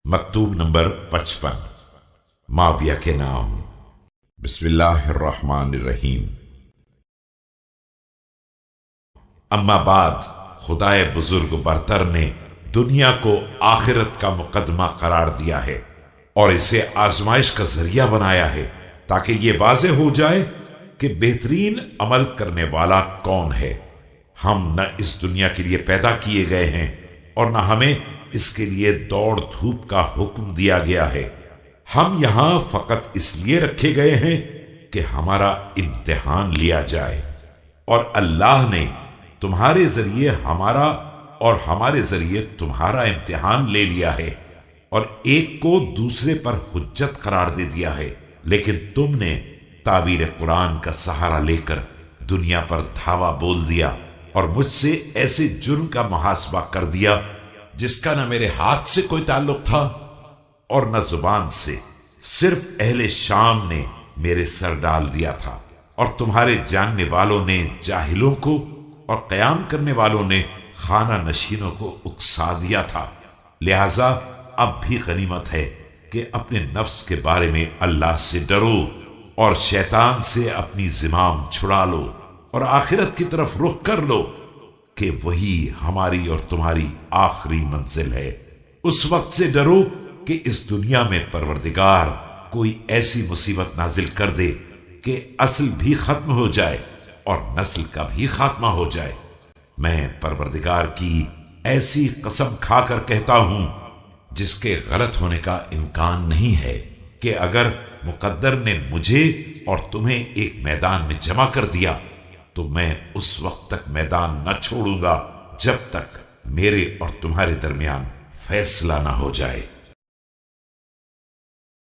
مکتوب نمبر 55 معاویہ کے نام۔ بسم اللہ الرحمن الرحیم۔ اما بعد، خدائے بزرگ برتر نے دنیا کو آخرت کا مقدمہ قرار دیا ہے اور اسے آزمائش کا ذریعہ بنایا ہے تاکہ یہ واضح ہو جائے کہ بہترین عمل کرنے والا کون ہے۔ ہم نہ اس دنیا کے لیے پیدا کیے گئے ہیں اور نہ ہمیں اس کے لیے دوڑ دھوپ کا حکم دیا گیا ہے۔ ہم یہاں فقط اس لیے رکھے گئے ہیں کہ ہمارا امتحان لیا جائے، اور اللہ نے تمہارے ذریعے ہمارا اور ہمارے ذریعے تمہارا امتحان لے لیا ہے، اور ایک کو دوسرے پر حجت قرار دے دیا ہے، لیکن تم نے تعبیر قرآن کا سہارا لے کر دنیا پر دھاوا بول دیا اور مجھ سے ایسے جرم کا محاسبہ کر دیا جس کا نہ میرے ہاتھ سے کوئی تعلق تھا اور نہ زبان سے، صرف اہل شام نے میرے سر ڈال دیا تھا، اور تمہارے جاننے والوں نے جاہلوں کو اور قیام کرنے والوں نے خانہ نشینوں کو اکسا دیا تھا۔ لہذا اب بھی غنیمت ہے کہ اپنے نفس کے بارے میں اللہ سے ڈرو اور شیطان سے اپنی زمام چھڑا لو اور آخرت کی طرف رخ کر لو کہ وہی ہماری اور تمہاری آخری منزل ہے۔ اس وقت سے ڈرو کہ اس دنیا میں پروردگار کوئی ایسی مصیبت نازل کر دے کہ اصل بھی ختم ہو جائے اور نسل کا بھی خاتمہ ہو جائے۔ میں پروردگار کی ایسی قسم کھا کر کہتا ہوں جس کے غلط ہونے کا امکان نہیں ہے کہ اگر مقدر نے مجھے اور تمہیں ایک میدان میں جمع کر دیا تو میں اس وقت تک میدان نہ چھوڑوں گا جب تک میرے اور تمہارے درمیان فیصلہ نہ ہو جائے۔